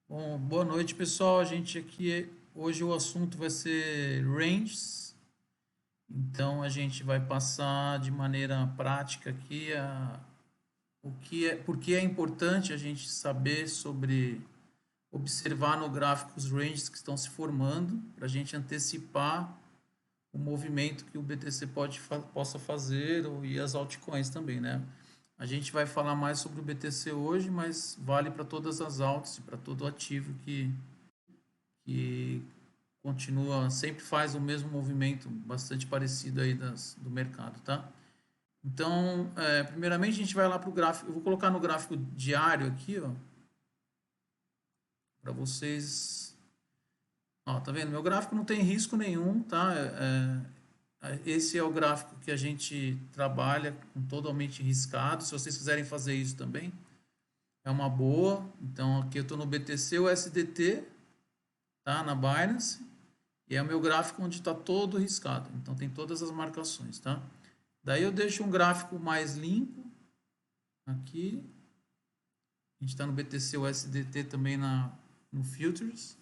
Bom, boa noite, pessoal. A gente aqui hoje o assunto vai ser ranges. Então a gente vai passar de maneira prática aqui por que é importante a gente saber sobre observar no gráfico os ranges que estão se formando para a gente antecipar o movimento que o BTC possa fazer e as altcoins também, né? A gente vai falar mais sobre o BTC hoje, mas vale para todas as altas e para todo ativo que continua, sempre faz o mesmo movimento, bastante parecido aí do mercado, tá? Então, primeiramente a gente vai lá para o gráfico, eu vou colocar no gráfico diário aqui, ó, para vocês, ó, tá vendo? Meu gráfico não tem risco nenhum, tá? Esse é o gráfico que a gente trabalha com totalmente riscado, se vocês quiserem fazer isso também, é uma boa. Então, aqui eu estou no BTC, o SDT, tá? Na Binance, e é o meu gráfico onde está todo riscado. Então tem todas as marcações, tá? Daí eu deixo um gráfico mais limpo. Aqui. A gente está no BTC USDT também no Futures.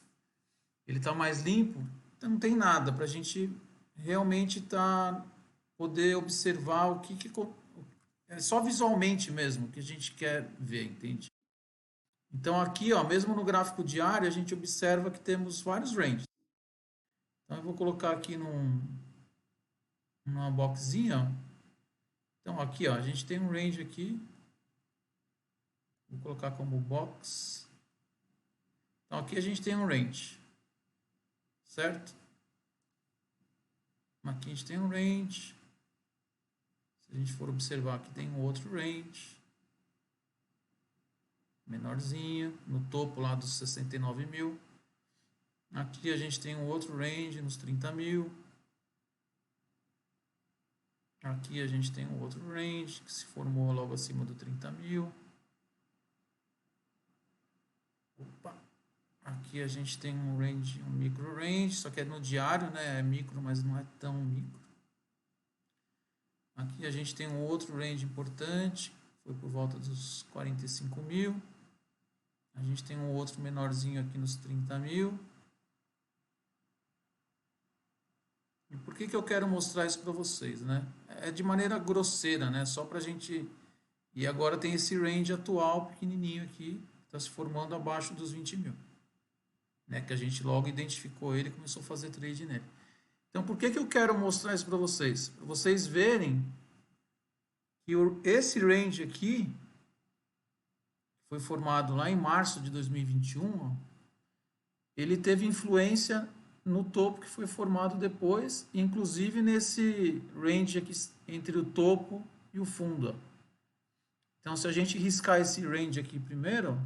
Ele está mais limpo. Então não tem nada para a gente realmente poder observar o que é só visualmente mesmo que a gente quer ver, entende? Então aqui, ó, mesmo no gráfico diário, a gente observa que temos vários ranges. Então eu vou colocar aqui numa boxinha. Então aqui, ó, a gente tem um range aqui. Vou colocar como box. Então aqui a gente tem um range, certo? Aqui a gente tem um range. Se a gente for observar, aqui tem um outro range, menorzinho, no topo lá dos 69 mil. Aqui a gente tem um outro range nos 30 mil. Aqui a gente tem um outro range que se formou logo acima do 30 mil. Opa! Aqui a gente tem um range, um micro range, só que é no diário, né? É micro, mas não é tão micro. Aqui a gente tem um outro range importante, foi por volta dos 45 mil. A gente tem um outro menorzinho aqui nos 30 mil. E por que eu quero mostrar isso para vocês, né? É de maneira grosseira, né? Só para a gente... E agora tem esse range atual pequenininho aqui, está se formando abaixo dos 20 mil. Né? Que a gente logo identificou ele e começou a fazer trade nele. Então, por que eu quero mostrar isso para vocês? Para vocês verem que esse range aqui foi formado lá em março de 2021, ó, ele teve influência no topo que foi formado depois, inclusive nesse range aqui entre o topo e o fundo. Ó. Então, se a gente riscar esse range aqui primeiro,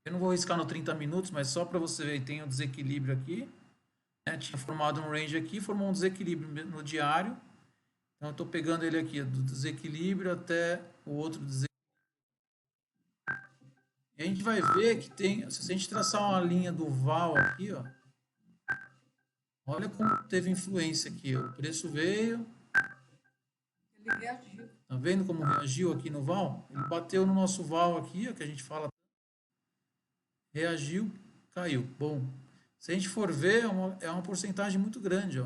eu não vou riscar no 30 minutos, mas só para você ver, tem o desequilíbrio aqui. Né? Tinha formado um range aqui, formou um desequilíbrio no diário. Então, eu estou pegando ele aqui, do desequilíbrio até o outro desequilíbrio. E a gente vai ver que tem, se a gente traçar uma linha do Val aqui, ó, olha como teve influência aqui. Ó. O preço veio. Ele reagiu. Tá vendo como reagiu aqui no Val? Ele bateu no nosso Val aqui, ó, que a gente fala. Reagiu, caiu. Bom, se a gente for ver, é uma porcentagem muito grande. Ó,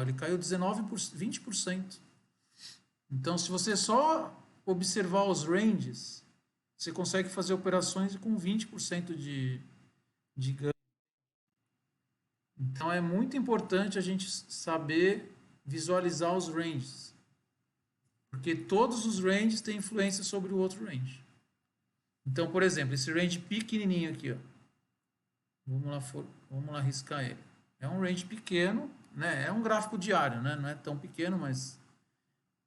ele caiu 20%. Então, se você só observar os ranges, você consegue fazer operações com 20% de ganho. Então, é muito importante a gente saber visualizar os ranges. Porque todos os ranges têm influência sobre o outro range. Então, por exemplo, esse range pequenininho aqui, ó. Vamos lá riscar ele. É um range pequeno, né? É um gráfico diário, né? Não é tão pequeno, mas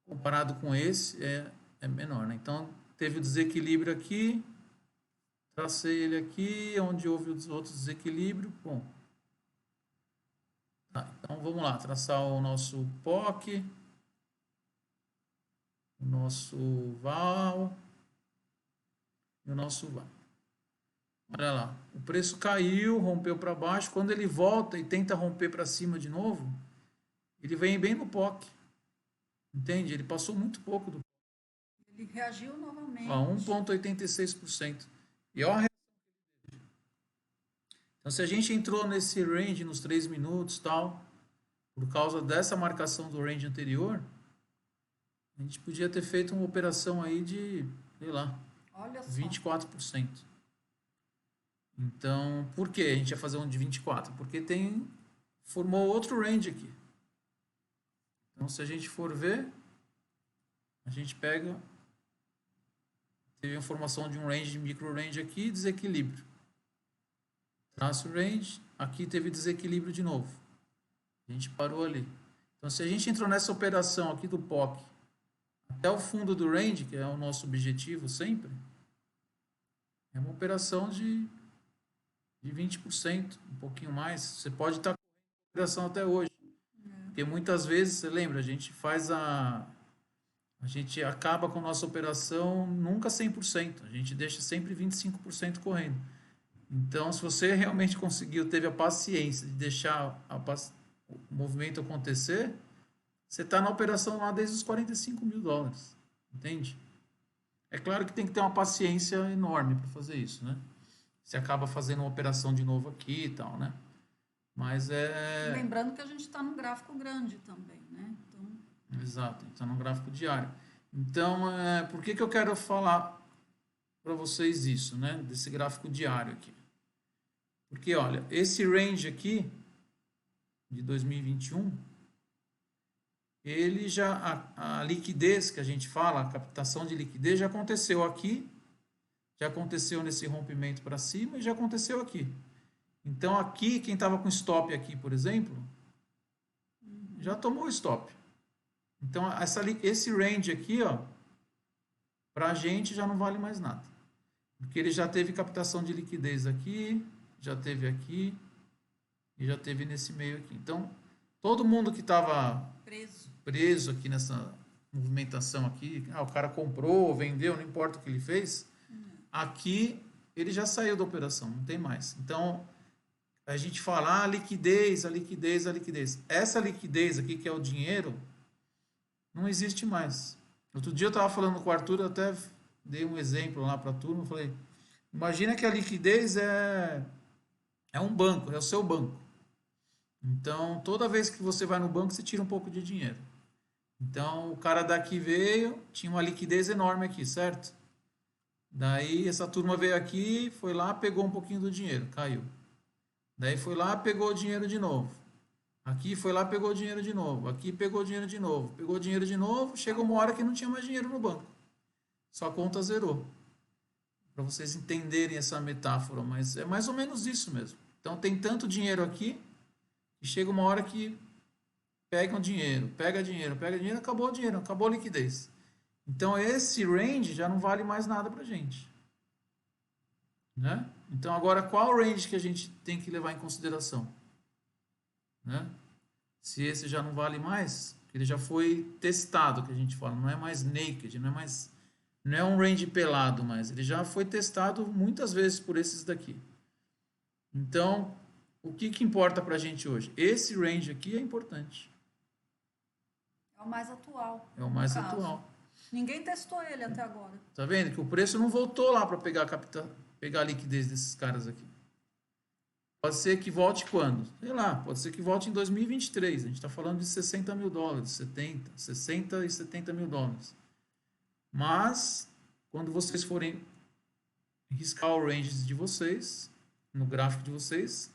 comparado com esse é menor, né? Então, teve o desequilíbrio aqui, tracei ele aqui, onde houve os outros desequilíbrios, bom. Tá, então, vamos lá, traçar o nosso POC, o nosso VAL e o nosso VAL. Olha lá, o preço caiu, rompeu para baixo, quando ele volta e tenta romper para cima de novo, ele vem bem no POC, entende? Ele passou muito pouco do Ele reagiu novamente. a 1,86%. E olha a reação Então, se a gente entrou nesse range nos 3 minutos, tal, por causa dessa marcação do range anterior, a gente podia ter feito uma operação aí de, sei lá, Olha só. 24%. Então, por que a gente ia fazer um de 24? Porque formou outro range aqui. Então, se a gente for ver, a gente teve a formação de um range de micro range aqui, desequilíbrio. Traço range, aqui teve desequilíbrio de novo. A gente parou ali. Então, se a gente entrou nessa operação aqui do POC até o fundo do range, que é o nosso objetivo sempre, é uma operação de 20%, um pouquinho mais. Você pode estar com a operação até hoje. Porque muitas vezes, você lembra, a gente acaba com a nossa operação nunca 100%. A gente deixa sempre 25% correndo. Então, se você realmente teve a paciência de deixar o movimento acontecer, você está na operação lá desde os 45 mil dólares. Entende? É claro que tem que ter uma paciência enorme para fazer isso, né? Você acaba fazendo uma operação de novo aqui e tal, né? Mas Lembrando que a gente está num gráfico grande também, né? Então... Exato, está num gráfico diário. Então, por que eu quero falar para vocês isso, né? Desse gráfico diário aqui. Porque, olha, esse range aqui, de 2021, ele a liquidez que a gente fala, a captação de liquidez já aconteceu aqui, já aconteceu nesse rompimento para cima e já aconteceu aqui. Então, aqui, quem estava com stop aqui, por exemplo, já tomou o stop. Então, esse range aqui, ó, para a gente já não vale mais nada. Porque ele já teve captação de liquidez aqui, já teve aqui e já teve nesse meio aqui. Então, todo mundo que estava preso aqui nessa movimentação aqui, o cara comprou, vendeu, não importa o que ele fez, aqui ele já saiu da operação, não tem mais. Então, a gente fala a liquidez, a liquidez, a liquidez. Essa liquidez aqui, que é o dinheiro, não existe mais. Outro dia eu estava falando com o Arthur, eu até dei um exemplo lá para a turma, eu falei, imagina que a liquidez é um banco, é o seu banco. Então, toda vez que você vai no banco, você tira um pouco de dinheiro. Então, o cara daqui veio, tinha uma liquidez enorme aqui, certo? Daí, essa turma veio aqui, foi lá, pegou um pouquinho do dinheiro, caiu. Daí, foi lá, pegou o dinheiro de novo. Aqui, foi lá, pegou o dinheiro de novo. Aqui, pegou o dinheiro de novo. Pegou o dinheiro de novo, chegou uma hora que não tinha mais dinheiro no banco. Sua conta zerou. Para vocês entenderem essa metáfora, mas é mais ou menos isso mesmo. Então, tem tanto dinheiro aqui, e chega uma hora que pega dinheiro, acabou o dinheiro, acabou a liquidez. Então, esse range já não vale mais nada para a gente. Né? Então, agora, qual range que a gente tem que levar em consideração? Né? Se esse já não vale mais, ele já foi testado, que a gente fala, não é mais naked, não é um range pelado mais, ele já foi testado muitas vezes por esses daqui. Então, o que importa para a gente hoje? Esse range aqui é importante. É o mais atual. É o mais atual. Ninguém testou ele até agora. Tá vendo que o preço não voltou lá para pegar a liquidez desses caras aqui. Pode ser que volte quando? Sei lá, pode ser que volte em 2023. A gente está falando de 60 mil dólares, 60 e 70 mil dólares. Mas, quando vocês forem riscar o range de vocês, no gráfico de vocês,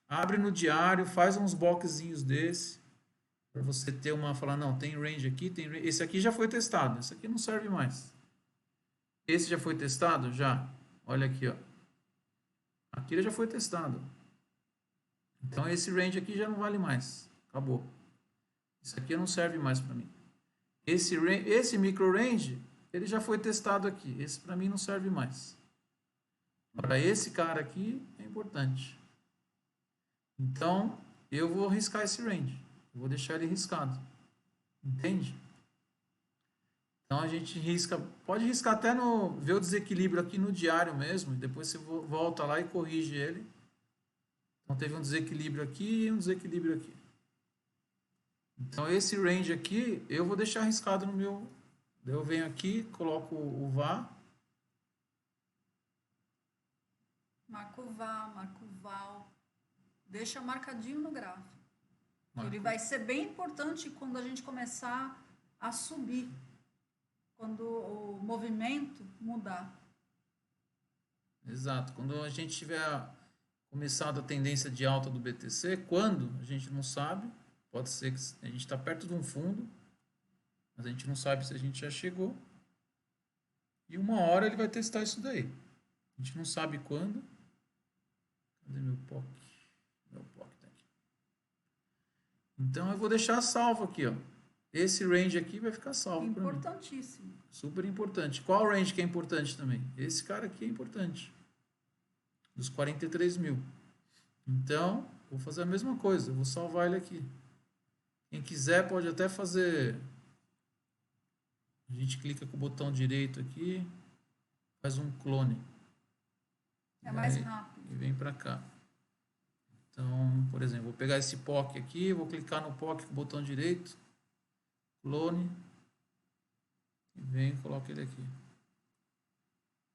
abre no diário, faz uns boxzinhos desse, para você ter falar, não, tem range aqui, esse aqui já foi testado, esse aqui não serve mais. Esse já foi testado? Já. Olha aqui, ó. Aqui ele já foi testado. Então, esse range aqui já não vale mais. Acabou. Isso aqui não serve mais para mim. Esse micro range, ele já foi testado aqui. Esse para mim não serve mais. Para esse cara aqui é importante. Então, eu vou riscar esse range. Eu vou deixar ele riscado. Entende? Então, a gente risca. Pode riscar até ver o desequilíbrio aqui no diário mesmo. E depois você volta lá e corrige ele. Então, teve um desequilíbrio aqui e um desequilíbrio aqui. Então, esse range aqui, eu vou deixar riscado no meu... Eu venho aqui, coloco o VAR. Marco o VAR, marco o VAL. Deixa marcadinho no gráfico. Marco. Ele vai ser bem importante quando a gente começar a subir, quando o movimento mudar. Exato. Quando a gente tiver começado a tendência de alta do BTC, quando a gente não sabe, pode ser que a gente está perto de um fundo, mas a gente não sabe se a gente já chegou. E uma hora ele vai testar isso daí. A gente não sabe quando. Cadê meu POC? Meu POC tá aqui. Então eu vou deixar salvo aqui, ó. Esse range aqui vai ficar salvo para mim. Importantíssimo. Super importante. Qual range que é importante também? Esse cara aqui é importante. Dos 43 mil. Então, vou fazer a mesma coisa. Eu vou salvar ele aqui. Quem quiser pode até fazer. A gente clica com o botão direito aqui. Faz um clone. É mais rápido. E vem para cá. Então, por exemplo, vou pegar esse POC aqui. Vou clicar no POC com o botão direito. Clone. E venho e coloco ele aqui.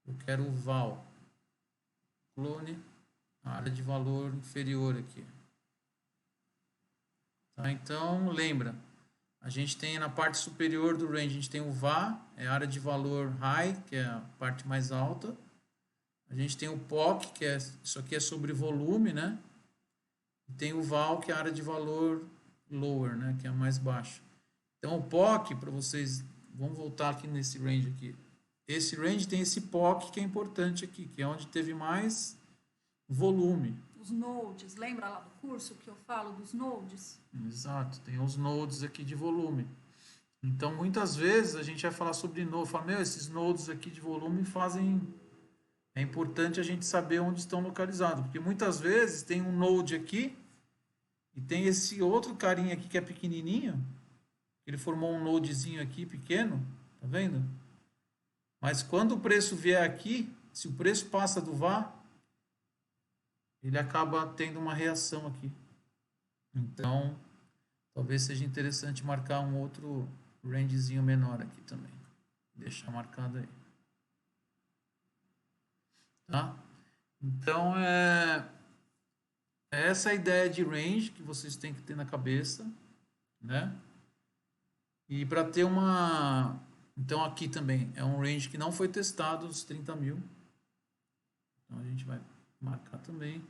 Eu quero o val. Clone. Área de valor inferior aqui. Tá? Então, lembra. A gente tem na parte superior do range, a gente tem o VA, é a área de valor high, que é a parte mais alta. A gente tem o POC, que é, isso aqui é sobre volume, né? E tem o VAL, que é a área de valor lower, né? Que é a mais baixa. Então, o POC, para vocês, vamos voltar aqui nesse range aqui. Esse range tem esse POC que é importante aqui, que é onde teve mais volume. Os nodes, lembra lá do curso que eu falo dos nodes? Exato, tem os nodes aqui de volume. Então, muitas vezes a gente vai falar sobre node, fala, meu, esses nodes aqui de volume fazem... É importante a gente saber onde estão localizados, porque muitas vezes tem um node aqui e tem esse outro carinha aqui que é pequenininho, ele formou um nodezinho aqui pequeno, tá vendo? Mas quando o preço vier aqui, se o preço passa do VA, ele acaba tendo uma reação aqui. Então, talvez seja interessante marcar um outro rangezinho menor aqui também. Deixar marcado aí. Tá? Então, é essa a ideia de range que vocês têm que ter na cabeça, né? E para ter uma... Então, aqui também é um range que não foi testado, os 30 mil. Então, a gente vai marcar também.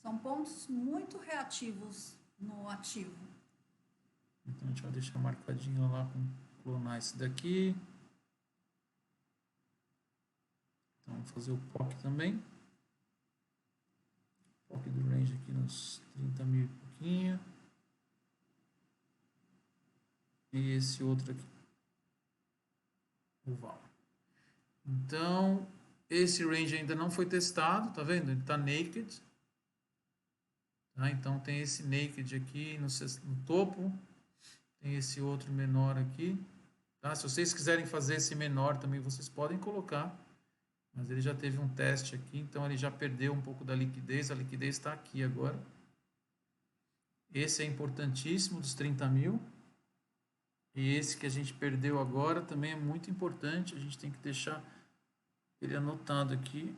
São pontos muito reativos no ativo. Então, a gente vai deixar marcadinho lá com clonar esse daqui. Então, vamos fazer o POC também. POC do range aqui nos 30 mil e pouquinho. E esse outro aqui. O val. Então, esse range ainda não foi testado, tá vendo? Ele está naked. Tá? Então, tem esse naked aqui no topo. Tem esse outro menor aqui. Tá? Se vocês quiserem fazer esse menor também, vocês podem colocar. Mas ele já teve um teste aqui, então ele já perdeu um pouco da liquidez. A liquidez está aqui agora. Esse é importantíssimo, dos 30 mil. E esse que a gente perdeu agora também é muito importante. A gente tem que deixar ele anotado aqui.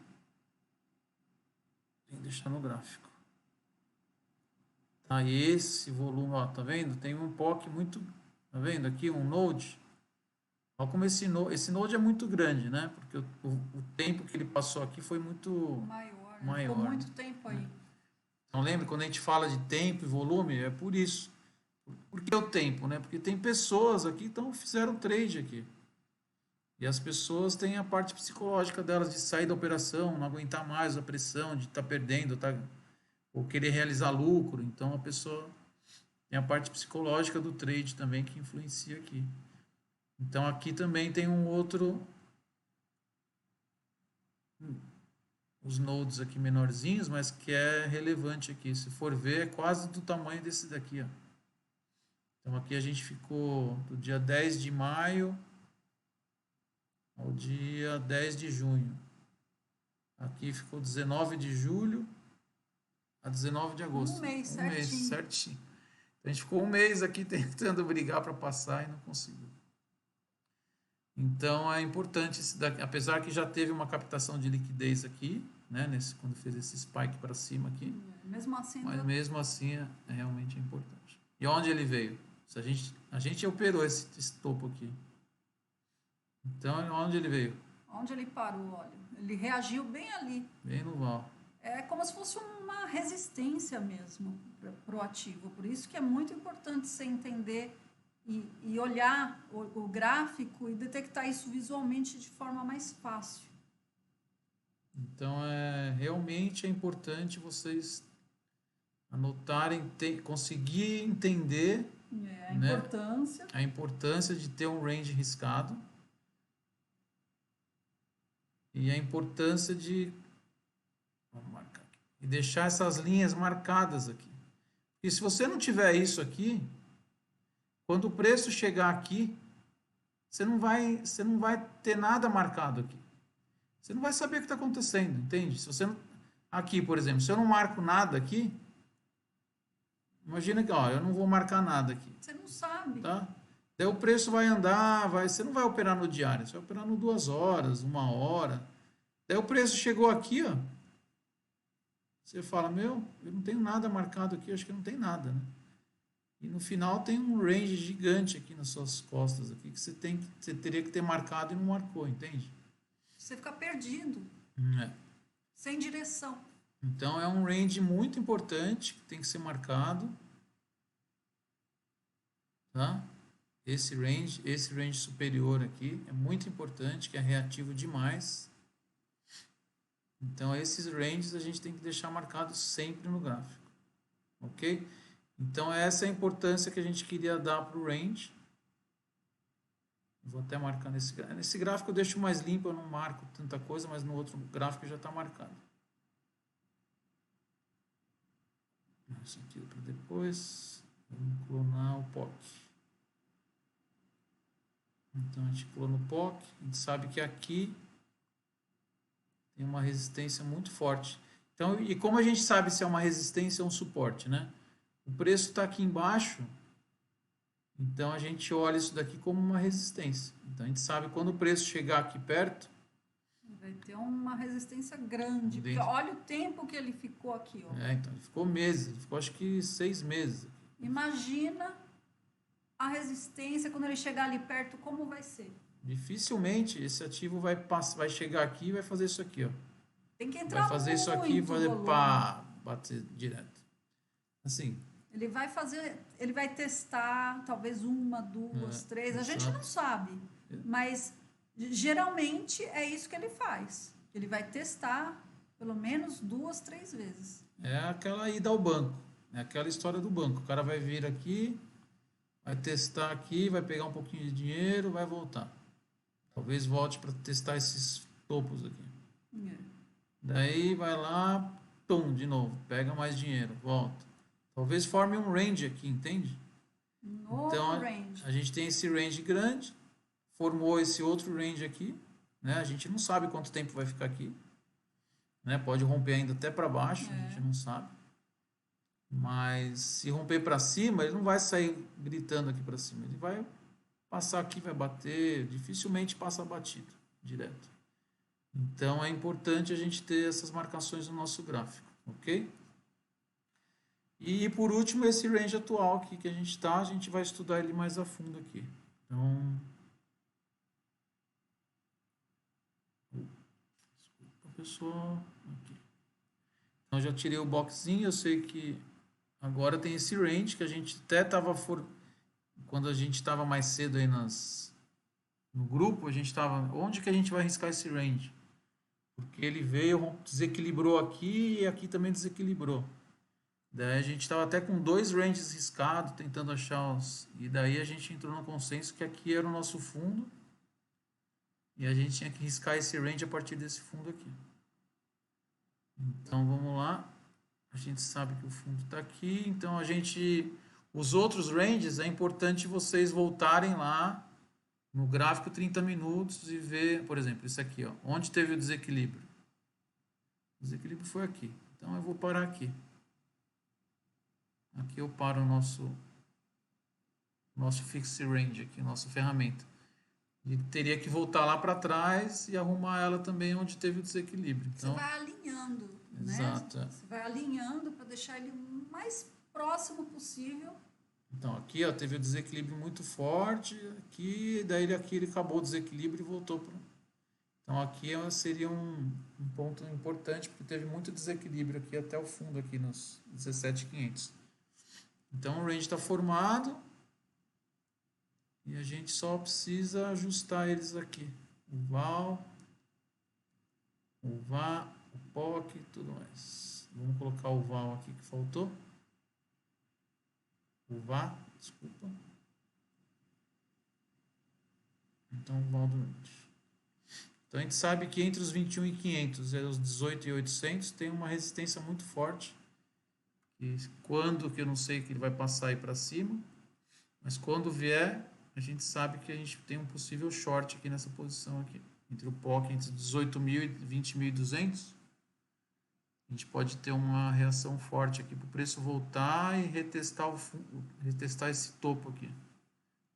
Tem que deixar no gráfico. Tá, e esse volume, ó, tá vendo? Tem um POC muito... Tá vendo aqui? Um node. Olha como esse node é muito grande, né? Porque o tempo que ele passou aqui foi muito maior. Ficou muito tempo aí. Então, lembra, quando a gente fala de tempo e volume, é por isso. Por que o tempo, né? Porque tem pessoas aqui que fizeram trade aqui. E as pessoas têm a parte psicológica delas de sair da operação, não aguentar mais a pressão de estar perdendo, ou querer realizar lucro. Então, a pessoa tem a parte psicológica do trade também que influencia aqui. Então, aqui também tem um outro... Os nodes aqui menorzinhos, mas que é relevante aqui. Se for ver, é quase do tamanho desse daqui, ó. Então, aqui a gente ficou do dia 10 de maio ao dia 10 de junho. Aqui ficou 19 de julho a 19 de agosto. Um mês certinho. Então, a gente ficou um mês aqui tentando brigar para passar e não conseguiu. Então é importante, apesar que já teve uma captação de liquidez aqui, né, quando fez esse spike para cima aqui, Mesmo assim, mas mesmo assim é realmente importante. E onde ele veio? Se a gente operou esse topo aqui. Então, onde ele veio? onde ele parou, olha, ele reagiu bem ali. Bem no val. É como se fosse uma resistência mesmo para o ativo. Por isso que é muito importante você entender e olhar o gráfico e detectar isso visualmente de forma mais fácil. Então, realmente é importante vocês anotarem, conseguir entender a importância de ter um range riscado e a importância de deixar essas linhas marcadas aqui. E se você não tiver isso aqui, quando o preço chegar aqui, você não vai ter nada marcado aqui. Você não vai saber o que está acontecendo, entende? Se você não, aqui, por exemplo, se eu não marco nada aqui, imagina que, ó, eu não vou marcar nada aqui. Você não sabe. Tá? Daí o preço vai andar, você não vai operar no diário, você vai operar no 2 horas, 1 hora. Daí o preço chegou aqui, ó. Você fala, meu, eu não tenho nada marcado aqui, acho que não tem nada, né? E no final tem um range gigante aqui nas suas costas aqui que você teria que ter marcado e não marcou, entende? Você fica perdido. Sem direção. Então é um range muito importante que tem que ser marcado, tá? Esse range superior aqui é muito importante, que é reativo demais. Então esses ranges a gente tem que deixar marcados sempre no gráfico, ok? Então essa é a importância que a gente queria dar para o range. Vou até marcar nesse gráfico, eu deixo mais limpo, eu não marco tanta coisa, mas no outro gráfico já está marcado. Isso aqui para depois. Vamos clonar o POC. Então a gente clona o POC, a gente sabe que aqui tem uma resistência muito forte. Então, e como a gente sabe se é uma resistência ou um suporte, né? O preço está aqui embaixo, então a gente olha isso daqui como uma resistência. Então a gente sabe quando o preço chegar aqui perto, vai ter uma resistência grande. Porque olha o tempo que ele ficou aqui. Ó. Então ele ficou meses, ele ficou acho que 6 meses. Imagina a resistência quando ele chegar ali perto, como vai ser? Dificilmente esse ativo vai chegar aqui e vai fazer isso aqui, ó. Tem que entrar vai fazer isso aqui e fazer pá, bater direto. Assim. Ele vai testar talvez 1, 2, 3. A gente não sabe, mas geralmente é isso que ele faz. Ele vai testar pelo menos 2, 3 vezes. É aquela ida ao banco, é aquela história do banco. O cara vai vir aqui, vai testar aqui, vai pegar um pouquinho de dinheiro, vai voltar. Talvez volte para testar esses topos aqui. Daí vai lá, pum, de novo, pega mais dinheiro, volta. Talvez forme um range aqui, entende? Então a gente tem esse range grande, formou esse outro range aqui, né? A gente não sabe quanto tempo vai ficar aqui, né? Pode romper ainda até para baixo, a gente não sabe. Mas se romper para cima, ele não vai sair gritando aqui para cima, ele vai passar aqui, vai bater, dificilmente passa batido direto. Então é importante a gente ter essas marcações no nosso gráfico, ok? E por último, esse range atual aqui que a gente vai estudar ele mais a fundo aqui. Então, desculpa pessoal, aqui. Então já tirei o boxinho, eu sei que agora tem esse range que a gente até estava quando a gente estava mais cedo aí no grupo, a gente estava, onde que a gente vai arriscar esse range? Porque ele veio, desequilibrou aqui e aqui também desequilibrou. Daí a gente estava até com 2 ranges riscados, tentando achar os... E daí a gente entrou no consenso que aqui era o nosso fundo. E a gente tinha que riscar esse range a partir desse fundo aqui. Então vamos lá. A gente sabe que o fundo está aqui. Então a gente... Os outros ranges é importante vocês voltarem lá no gráfico 30 minutos e ver, por exemplo, isso aqui, ó, onde teve o desequilíbrio. O desequilíbrio foi aqui. Então eu vou parar aqui. Aqui eu paro o nosso fixed range aqui, nossa ferramenta. E teria que voltar lá para trás e arrumar ela também onde teve o desequilíbrio. Você Então, vai alinhando, né? exato. Você vai alinhando para deixar ele o mais próximo possível. Então, aqui ó, teve o desequilíbrio muito forte, aqui, daí aqui ele acabou o desequilíbrio e voltou para. Então, aqui seria um ponto importante, porque teve muito desequilíbrio aqui até o fundo, aqui nos 17.500. Então, o range está formado e a gente só precisa ajustar eles aqui. O VAL, o VA, o POC e tudo mais. Vamos colocar o VAL aqui que faltou. O VA, desculpa. Então, o VAL do range. Então, a gente sabe que entre os 21.500 e os 18.800 tem uma resistência muito forte. E quando, que eu não sei que ele vai passar aí para cima, mas quando vier, a gente sabe que a gente tem um possível short aqui nessa posição aqui. Entre o POC, entre 18.000 e 20.200, a gente pode ter uma reação forte aqui para o preço voltar e retestar esse topo aqui.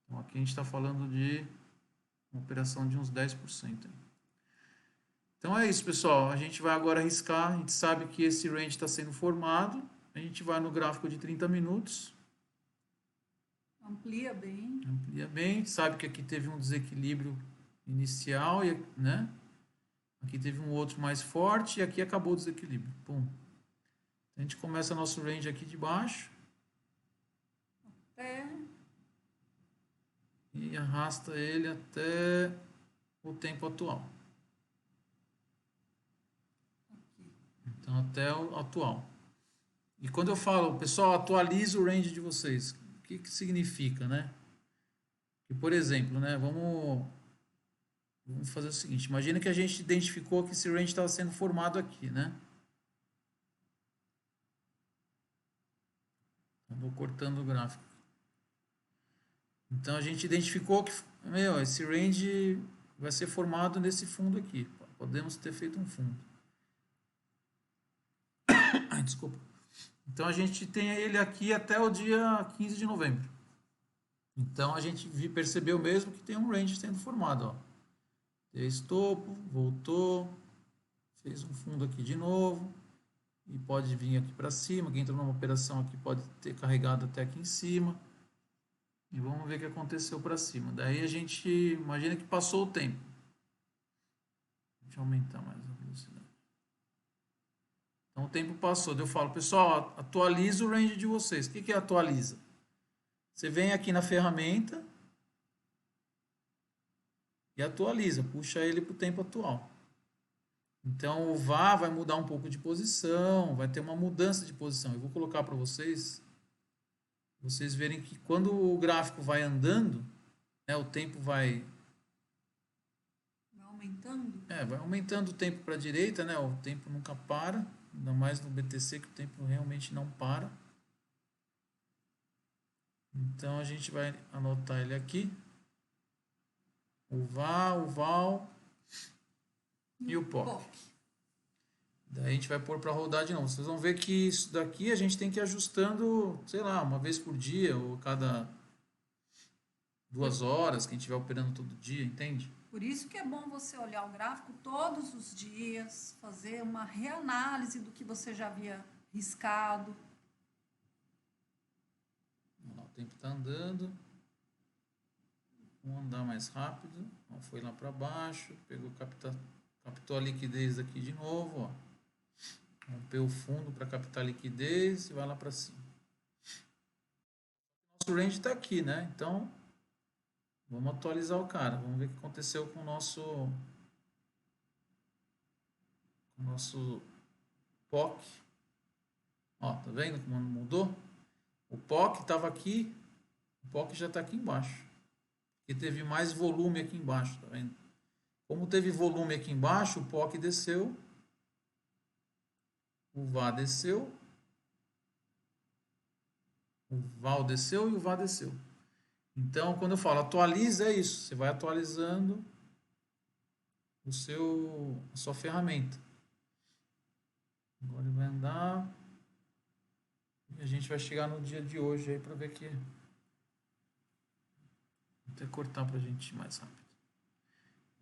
Então, aqui a gente está falando de uma operação de uns 10%. Então é isso, pessoal. A gente vai agora arriscar. A gente sabe que esse range está sendo formado. A gente vai no gráfico de 30 minutos. Amplia bem. Amplia bem. Sabe que aqui teve um desequilíbrio inicial, né? Aqui teve um outro mais forte e aqui acabou o desequilíbrio. Pum. A gente começa nosso range aqui de baixo. E arrasta ele até o tempo atual. Então, até o atual. E quando eu falo, pessoal, atualiza o range de vocês, o que significa, né? Que, por exemplo, né, vamos fazer o seguinte, imagina que a gente identificou que esse range estava sendo formado aqui, né? Estou cortando o gráfico. Então, a gente identificou que, esse range vai ser formado nesse fundo aqui. Podemos ter feito um fundo. Ai, desculpa. Então, a gente tem ele aqui até o dia 15 de novembro. Então, a gente percebeu mesmo que tem um range sendo formado. Ó. Fez topo, voltou, fez um fundo aqui de novo. E pode vir aqui para cima. Quem entrou numa operação aqui pode ter carregado até aqui em cima. E vamos ver o que aconteceu para cima. Daí a gente imagina que passou o tempo. Deixa eu aumentar mais a velocidade. Então o tempo passou. Daí eu falo, pessoal, atualiza o range de vocês. O que é atualiza? Você vem aqui na ferramenta e atualiza, puxa ele para o tempo atual. Então o VAR vai mudar um pouco de posição, vai ter uma mudança de posição. Eu vou colocar para vocês verem que quando o gráfico vai andando, né, o tempo vai aumentando. Vai aumentando o tempo para a direita, né? O tempo nunca para, ainda mais no BTC que o tempo realmente não para. Então a gente vai anotar ele aqui. O VAL e o POC. Daí a gente vai pôr para rodar de novo. Vocês vão ver que isso daqui a gente tem que ir ajustando, sei lá, uma vez por dia ou cada 2 horas, quem estiver operando todo dia, entende? Por isso que é bom você olhar o gráfico todos os dias, fazer uma reanálise do que você já havia riscado. O tempo está andando. Vamos andar mais rápido. Foi lá para baixo, pegou, captou a liquidez aqui de novo, ó. Rompeu o fundo para captar a liquidez e vai lá para cima. Nosso range está aqui, né? Então, vamos atualizar o cara. Vamos ver o que aconteceu com o nosso POC. Ó, tá vendo como mudou? O POC estava aqui, o POC já está aqui embaixo. E teve mais volume aqui embaixo, tá vendo? Como teve volume aqui embaixo, o POC desceu, o VA desceu, o VAL desceu e o VA desceu. Então, quando eu falo atualiza, é isso. Você vai atualizando a sua ferramenta. Agora ele vai andar. E a gente vai chegar no dia de hoje aí para ver que... Vou até cortar para a gente ir mais rápido.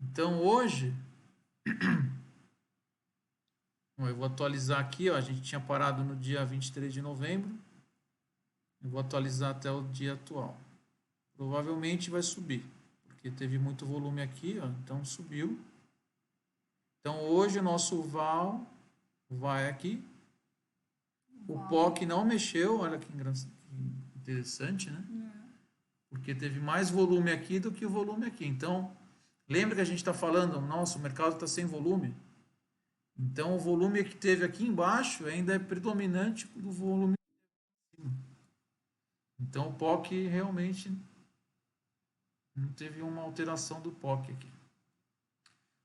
Então hoje, eu vou atualizar aqui, ó, a gente tinha parado no dia 23 de novembro, eu vou atualizar até o dia atual. Provavelmente vai subir, porque teve muito volume aqui, ó, então subiu. Então hoje o nosso VAL vai aqui. O POC não mexeu, olha que interessante, né? Porque teve mais volume aqui do que o volume aqui. Então, lembra que a gente está falando, nossa, o mercado está sem volume. Então, o volume que teve aqui embaixo ainda é predominante do volume de cima. Então, o POC realmente não teve uma alteração do POC aqui.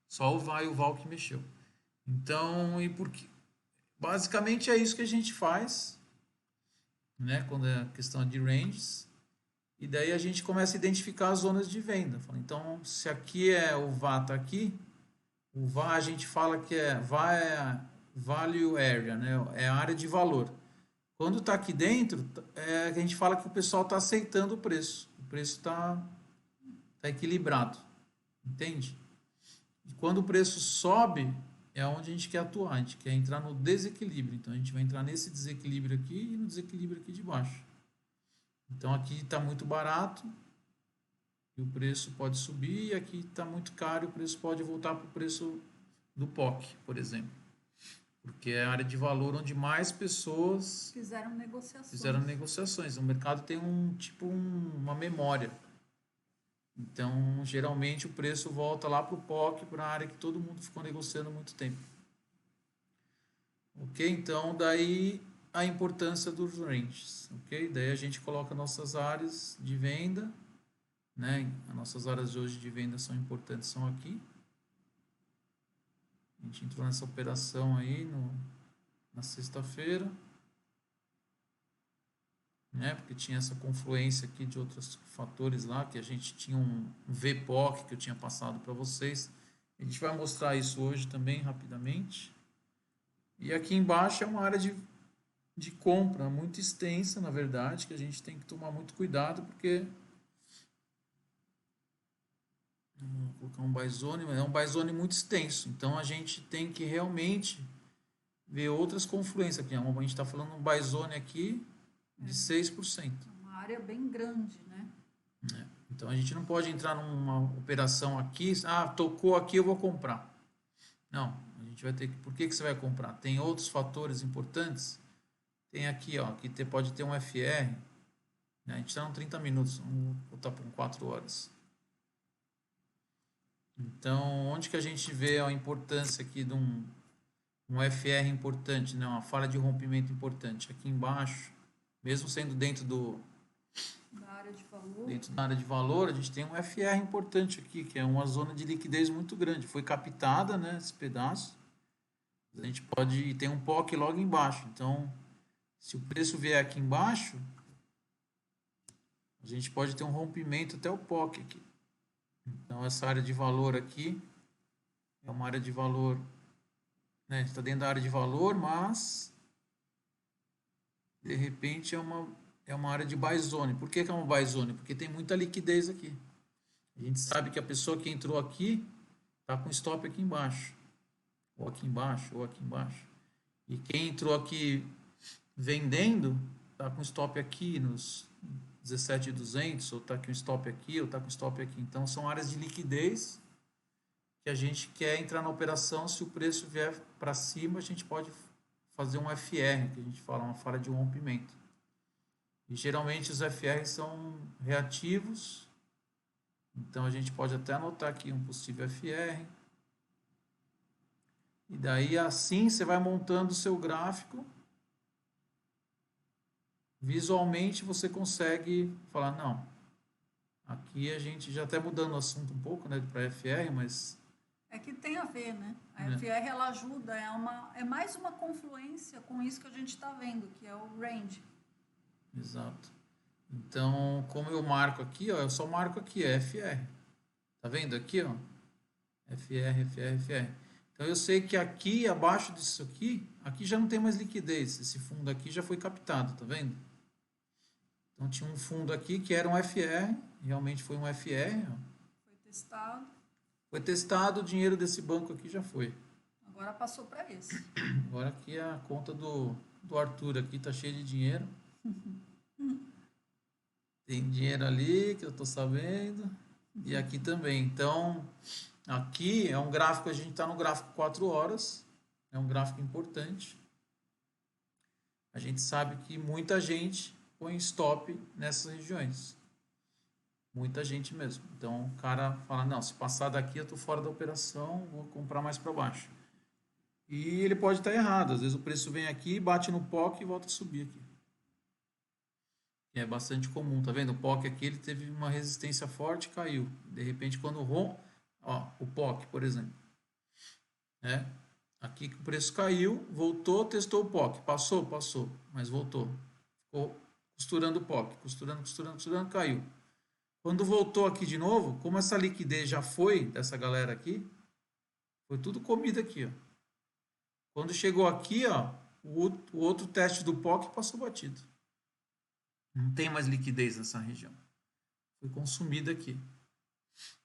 Só o VAR e o VAL que mexeu. Então, e por quê? Basicamente é isso que a gente faz, né, quando é questão de ranges. E daí a gente começa a identificar as zonas de venda. Então, se aqui é o VAR está aqui, o VAR a gente fala que VAR é a value area, né? É a área de valor. Quando está aqui dentro, a gente fala que o pessoal está aceitando o preço. O preço tá equilibrado. Entende? E quando o preço sobe, é onde a gente quer atuar. A gente quer entrar no desequilíbrio. Então a gente vai entrar nesse desequilíbrio aqui e no desequilíbrio aqui de baixo. Então aqui está muito barato e o preço pode subir, e aqui está muito caro e o preço pode voltar para o preço do POC, por exemplo. Porque é a área de valor onde mais pessoas fizeram negociações. O mercado tem uma memória. Então, geralmente o preço volta lá para o POC, para a área que todo mundo ficou negociando há muito tempo. Ok? Então, daí a importância dos ranges. Ok? Daí a gente coloca nossas áreas de venda, né? As nossas áreas de hoje de venda são importantes, são aqui. A gente entrou nessa operação aí na sexta-feira, né? Porque tinha essa confluência aqui de outros fatores lá, que a gente tinha um VPOC que eu tinha passado para vocês. A gente vai mostrar isso hoje também rapidamente. E aqui embaixo é uma área de compra muito extensa, na verdade, que a gente tem que tomar muito cuidado, porque vou colocar um buy zone, mas é um buy zone muito extenso. Então a gente tem que realmente ver outras confluências aqui. A gente está falando um buy zone aqui de 6%. Uma área bem grande, né? Então a gente não pode entrar numa operação aqui, tocou aqui, eu vou comprar. Não, a gente vai ter que. Por que você vai comprar? Tem outros fatores importantes. Tem aqui, ó, que pode ter um FR. Né? A gente está em 30 minutos, vamos botar por 4 horas. Então, onde que a gente vê a importância aqui de um FR importante, né? Uma falha de rompimento importante? Aqui embaixo, mesmo sendo dentro da área de valor. Dentro da área de valor, a gente tem um FR importante aqui, que é uma zona de liquidez muito grande. Foi captada, né, esse pedaço. A gente pode ter um POC logo embaixo. Então, se o preço vier aqui embaixo, a gente pode ter um rompimento até o POC aqui. Então, essa área de valor aqui é uma área de valor, né, está dentro da área de valor, mas de repente é uma área de buy zone. Por que é uma buy zone? Porque tem muita liquidez aqui. A gente sabe que a pessoa que entrou aqui está com stop aqui embaixo. Ou aqui embaixo, ou aqui embaixo. E quem entrou aqui vendendo está com stop aqui nos 17.200, ou está com stop aqui, ou está com stop aqui. Então são áreas de liquidez que a gente quer entrar na operação. Se o preço vier para cima, a gente pode fazer um FR, que a gente fala, uma falha de rompimento. E geralmente os FR são reativos, então a gente pode até anotar aqui um possível FR. E daí assim você vai montando o seu gráfico. Visualmente você consegue falar, não, aqui a gente já até mudando o assunto um pouco, né, para FR, mas... É que tem a ver, né? A FR, ela ajuda, é mais uma confluência com isso que a gente está vendo, que é o range. Exato. Então, como eu marco aqui, ó, eu só marco aqui, FR. Tá vendo aqui, ó? FR, FR, FR. Então, eu sei que aqui, abaixo disso aqui já não tem mais liquidez. Esse fundo aqui já foi captado, tá vendo? Então, tinha um fundo aqui que era um FR, realmente foi um FR. Ó. Foi testado. Foi testado, o dinheiro desse banco aqui já foi. Agora passou para esse. Agora aqui a conta do Arthur aqui tá cheia de dinheiro. Tem dinheiro ali que eu tô sabendo. E aqui também. Então, aqui é um gráfico, a gente está no gráfico 4 horas. É um gráfico importante. A gente sabe que muita gente põe stop nessas regiões. Muita gente mesmo. Então o cara fala, não, se passar daqui eu tô fora da operação, vou comprar mais para baixo. E ele pode estar errado. Às vezes o preço vem aqui, bate no POC e volta a subir aqui. É bastante comum, tá vendo? O POC aqui ele teve uma resistência forte, caiu. De repente quando rompe, ó, o POC, por exemplo, né? Aqui o preço caiu, voltou, testou o POC, passou, mas voltou. Ficou costurando o POC, costurando, caiu. Quando voltou aqui de novo, como essa liquidez já foi dessa galera aqui, foi tudo comida aqui, ó. Quando chegou aqui, ó, o outro teste do POC passou batido. Não tem mais liquidez nessa região. Foi consumida aqui.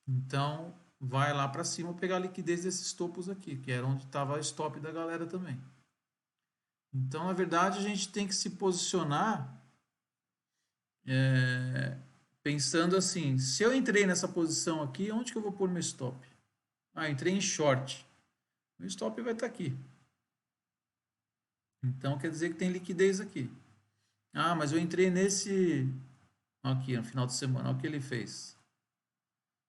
Então, vai lá para cima pegar a liquidez desses topos aqui, que era onde estava a stop da galera também. Então, na verdade, a gente tem que se posicionar pensando assim, se eu entrei nessa posição aqui, onde que eu vou pôr meu stop? Ah, entrei em short. Meu stop vai estar aqui. Então, quer dizer que tem liquidez aqui. Ah, mas eu entrei nesse... Aqui, no final de semana, olha o que ele fez.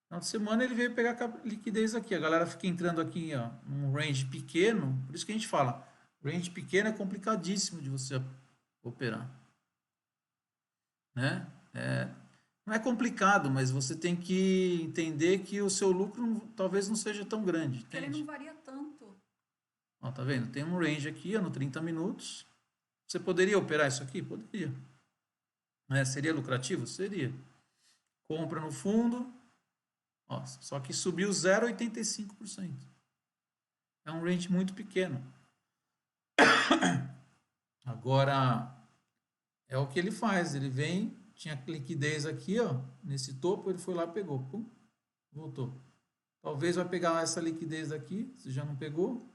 No final de semana ele veio pegar a liquidez aqui. A galera fica entrando aqui, ó, num range pequeno. Por isso que a gente fala, range pequeno é complicadíssimo de você operar. Né? Não é complicado, mas você tem que entender que o seu lucro talvez não seja tão grande. Porque ele não varia tanto. Ó, tá vendo? Tem um range aqui, ó, no 30 minutos. Você poderia operar isso aqui? Poderia. Seria lucrativo? Seria. Compra no fundo. Ó, só que subiu 0,85%. É um range muito pequeno. Agora, é o que ele faz. Ele vem, tinha liquidez aqui, ó, nesse topo, ele foi lá e pegou. Pum, voltou. Talvez vai pegar essa liquidez daqui, se já não pegou.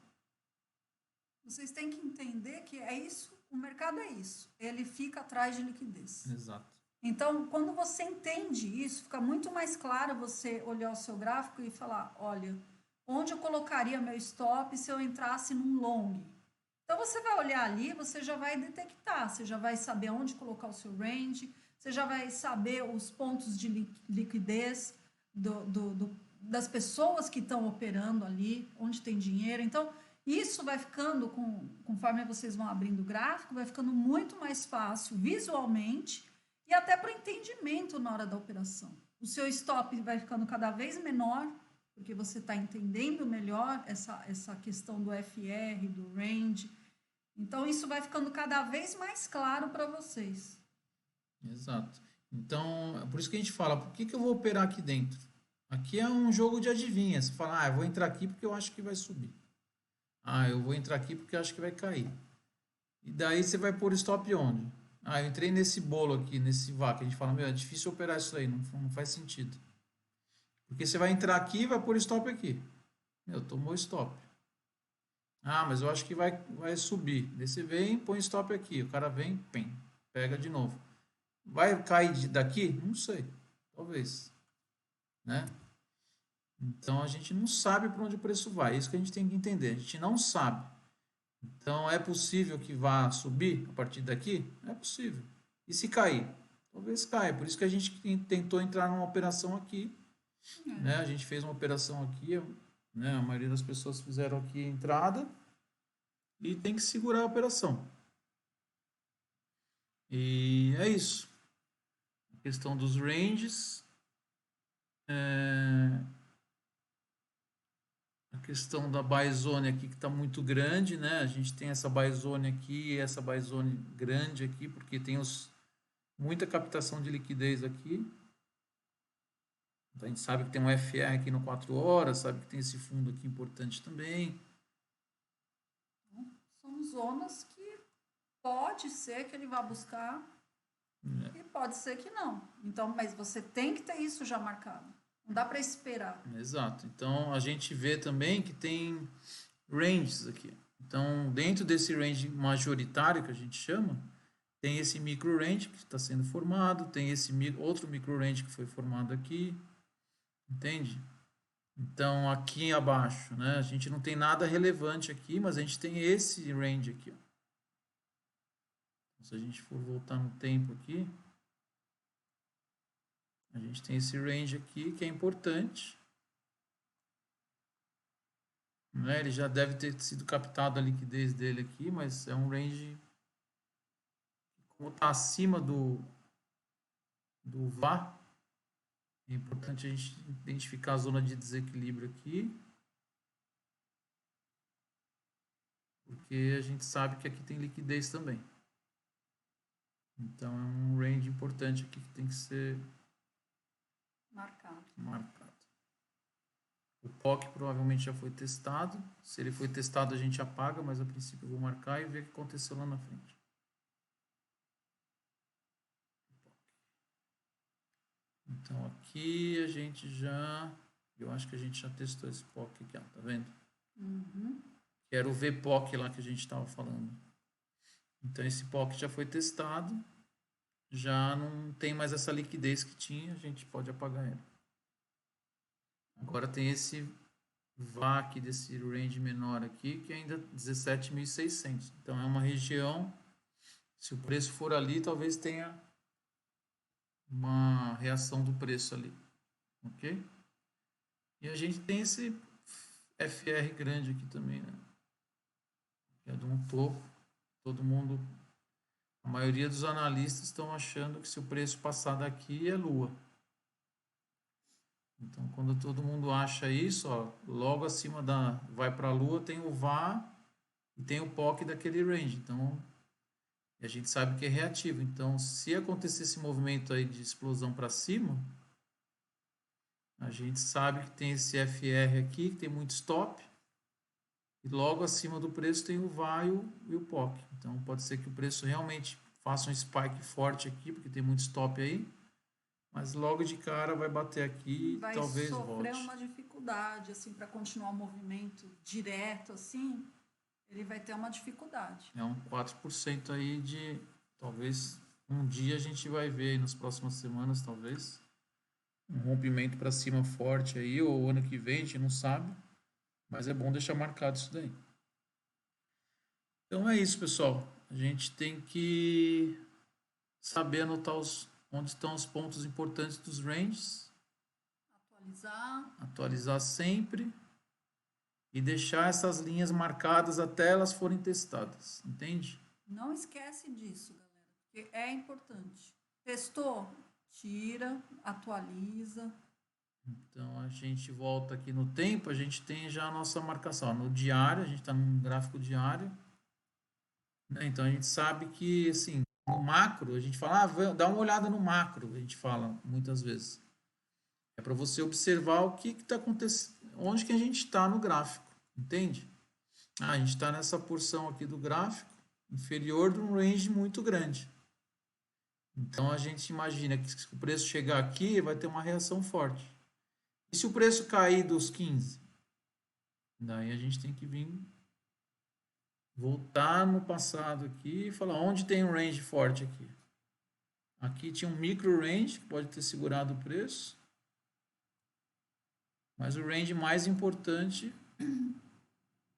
Vocês têm que entender que é isso, o mercado é isso. Ele fica atrás de liquidez. Exato. Então, quando você entende isso, fica muito mais claro você olhar o seu gráfico e falar, olha, onde eu colocaria meu stop se eu entrasse num long? Então, você vai olhar ali, você já vai detectar, você já vai saber onde colocar o seu range, você já vai saber os pontos de liquidez das pessoas que estão operando ali, onde tem dinheiro. Então, isso vai ficando, conforme vocês vão abrindo o gráfico, vai ficando muito mais fácil visualmente e até para o entendimento na hora da operação. O seu stop vai ficando cada vez menor, porque você está entendendo melhor essa questão do FR, do range. Então, isso vai ficando cada vez mais claro para vocês. Exato. Então, é por isso que a gente fala, por que eu vou operar aqui dentro? Aqui é um jogo de adivinha. Você fala, eu vou entrar aqui porque eu acho que vai subir. Eu vou entrar aqui porque eu acho que vai cair. E daí você vai pôr stop onde? Eu entrei nesse bolo aqui, nesse VAR, que a gente fala, é difícil operar isso aí, não faz sentido. Porque você vai entrar aqui e vai pôr stop aqui. Tomou stop. Mas eu acho que vai subir. Daí você vem, põe stop aqui. O cara vem, pega de novo. Vai cair daqui? Não sei. Talvez. Né? Então a gente não sabe para onde o preço vai. É isso que a gente tem que entender. A gente não sabe. Então é possível que vá subir a partir daqui? É possível. E se cair? Talvez caia. Por isso que a gente tentou entrar numa operação aqui. Né? A gente fez uma operação aqui. Né? A maioria das pessoas fizeram aqui a entrada. E tem que segurar a operação. E é isso. A questão dos ranges. A questão da buy zone aqui que está muito grande, né? A gente tem essa buy zone aqui e essa buy zone grande aqui, porque tem muita captação de liquidez aqui. Então, a gente sabe que tem um FR aqui no 4 horas, sabe que tem esse fundo aqui importante também. São zonas que pode ser que ele vá buscar e pode ser que não. Então, mas você tem que ter isso já marcado. Não dá para esperar. Exato. Então, a gente vê também que tem ranges aqui. Então, dentro desse range majoritário que a gente chama, tem esse micro range que está sendo formado, tem esse outro micro range que foi formado aqui, entende? Então, aqui abaixo, né, a gente não tem nada relevante aqui, mas a gente tem esse range aqui. Ó. Se a gente for voltar no tempo aqui, a gente tem esse range aqui que é importante. Né? Ele já deve ter sido captado a liquidez dele aqui, mas é um range, como está acima do VAR, é importante a gente identificar a zona de desequilíbrio aqui, porque a gente sabe que aqui tem liquidez também. Então é um range importante aqui que tem que ser marcado. O POC provavelmente já foi testado. Se ele foi testado, a gente apaga, mas a princípio eu vou marcar e ver o que aconteceu lá na frente. Então aqui a gente já... Eu acho que a gente já testou esse POC aqui, ó, tá vendo? Uhum. Que era o VPOC lá que a gente estava falando. Então esse POC já foi testado. Já não tem mais essa liquidez que tinha, a gente pode apagar ele. Agora tem esse VAC desse range menor aqui, que é ainda 17.600. Então é uma região, se o preço for ali, talvez tenha uma reação do preço ali. Ok? E a gente tem esse FR grande aqui também, né? Que é de um topo. Todo mundo, a maioria dos analistas estão achando que se o preço passar daqui é lua. Então, quando todo mundo acha isso, ó, logo acima da vai para a lua tem o VAR e tem o POC daquele range. Então, a gente sabe que é reativo. Então, se acontecer esse movimento aí de explosão para cima, a gente sabe que tem esse FR aqui, que tem muito stop. E logo acima do preço tem o VAR e o POC. Então, pode ser que o preço realmente faça um spike forte aqui, porque tem muito stop aí. Mas logo de cara vai bater aqui e talvez volte. Vai sofrer uma dificuldade, assim, para continuar o movimento direto, assim, ele vai ter uma dificuldade. É um 4% aí de, talvez, um dia a gente vai ver aí nas próximas semanas, talvez, um rompimento para cima forte aí, ou ano que vem, a gente não sabe, mas é bom deixar marcado isso daí. Então é isso, pessoal. A gente tem que saber anotar onde estão os pontos importantes dos ranges. Atualizar sempre. E deixar essas linhas marcadas até elas forem testadas. Entende? Não esquece disso, galera. Porque é importante. Testou? Tira, atualiza. Então a gente volta aqui no tempo, a gente tem já a nossa marcação. No diário, a gente está num gráfico diário. Né? Então a gente sabe que, assim, no macro, a gente fala, dá uma olhada no macro, a gente fala muitas vezes. É para você observar o que está acontecendo, onde que a gente está no gráfico, entende? A gente está nessa porção aqui do gráfico, inferior de um range muito grande. Então a gente imagina que se o preço chegar aqui, vai ter uma reação forte. E se o preço cair dos 15? Daí a gente tem que vir voltar no passado aqui e falar onde tem um range forte aqui. Aqui tinha um micro range que pode ter segurado o preço. Mas o range mais importante,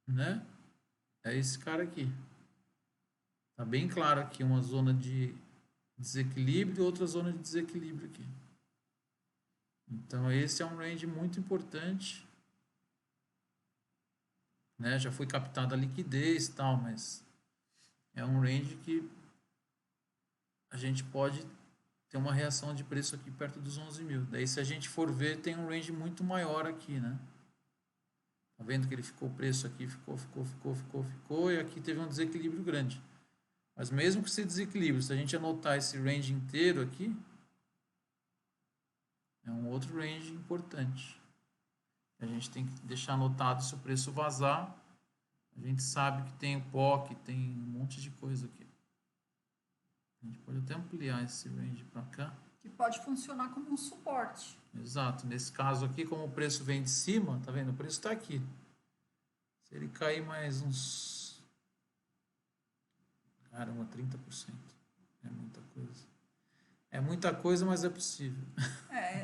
né, é esse cara aqui. Tá bem claro aqui uma zona de desequilíbrio e outra zona de desequilíbrio aqui. Então esse é um range muito importante. Né? Já foi captada a liquidez e tal, mas é um range que a gente pode ter uma reação de preço aqui perto dos 11 mil. Daí se a gente for ver, tem um range muito maior aqui, né? Tá vendo que ele ficou preço aqui, ficou, e aqui teve um desequilíbrio grande. Mas mesmo com esse desequilíbrio, se a gente anotar esse range inteiro aqui, é um outro range importante. A gente tem que deixar anotado se o preço vazar. A gente sabe que tem o POC, tem um monte de coisa aqui. A gente pode até ampliar esse range para cá. Que pode funcionar como um suporte. Exato. Nesse caso aqui, como o preço vem de cima, tá vendo? O preço está aqui. Se ele cair mais uns... Caramba, 30%. É muita coisa. É muita coisa, mas é possível.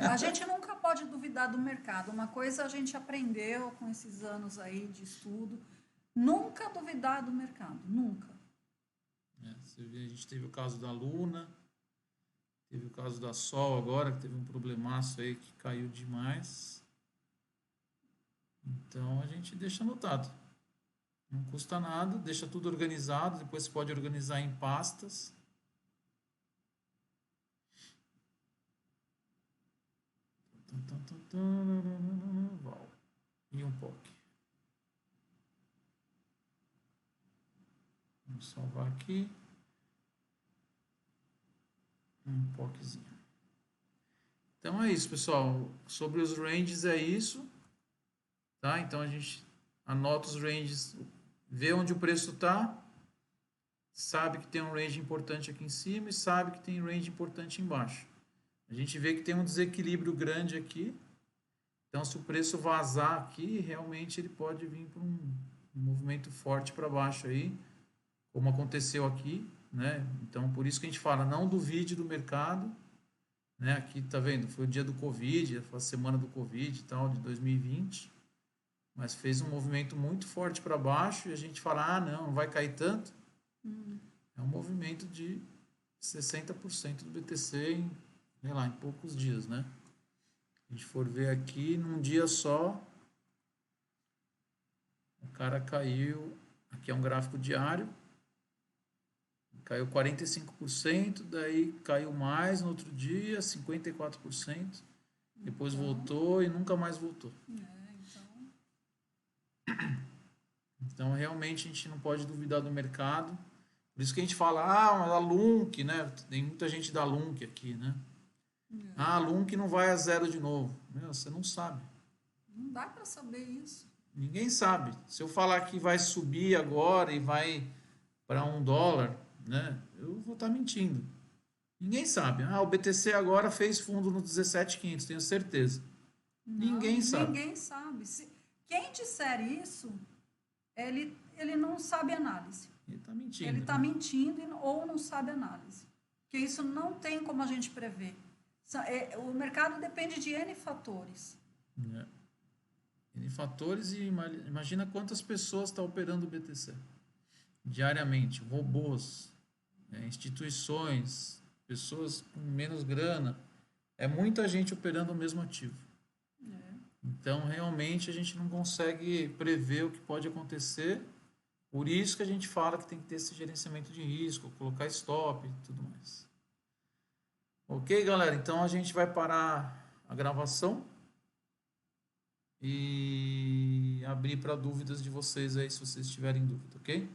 A gente nunca pode duvidar do mercado. Uma coisa a gente aprendeu com esses anos aí de estudo. Nunca duvidar do mercado. Nunca. Você vê, a gente teve o caso da Luna, teve o caso da Sol agora, que teve um problemaço aí que caiu demais. Então a gente deixa anotado. Não custa nada, deixa tudo organizado, depois você pode organizar em pastas. E um POC. Vamos salvar aqui. Um POCzinho. Então é isso, pessoal. Sobre os ranges é isso. Tá? Então a gente anota os ranges, vê onde o preço está, sabe que tem um range importante aqui em cima e sabe que tem um range importante embaixo. A gente vê que tem um desequilíbrio grande aqui. Então, se o preço vazar aqui, realmente ele pode vir para um movimento forte para baixo aí, como aconteceu aqui, né? Então, por isso que a gente fala, não duvide do mercado, né? Aqui, tá vendo? Foi o dia do Covid, foi a semana do Covid e tal, de 2020, mas fez um movimento muito forte para baixo e a gente fala, ah, não vai cair tanto. É um movimento de 60% do BTC em, sei lá, em poucos dias, né? Se a gente for ver aqui, num dia só, o cara caiu, aqui é um gráfico diário, caiu 45%, daí caiu mais no outro dia, 54%, depois voltou e nunca mais voltou. Então, realmente, a gente não pode duvidar do mercado. Por isso que a gente fala, mas a Lunk, né? Tem muita gente da Lunk aqui, né? A Lunk não vai a zero de novo. Meu, você não sabe. Não dá para saber isso. Ninguém sabe. Se eu falar que vai subir agora e vai para $1, né? Eu vou estar mentindo. Ninguém sabe. O BTC agora fez fundo no 17.500, tenho certeza. Ninguém sabe. Ninguém sabe. Quem disser isso, ele não sabe análise. Ele está mentindo. Ele está mentindo ou não sabe análise. Porque isso não tem como a gente prever. O mercado depende de N fatores. N fatores e imagina quantas pessoas estão operando o BTC diariamente. Robôs, instituições, pessoas com menos grana. É muita gente operando o mesmo ativo. Então, realmente, a gente não consegue prever o que pode acontecer. Por isso que a gente fala que tem que ter esse gerenciamento de risco, colocar stop e tudo mais. Ok, galera? Então, a gente vai parar a gravação e abrir para dúvidas de vocês aí, se vocês tiverem dúvida, ok?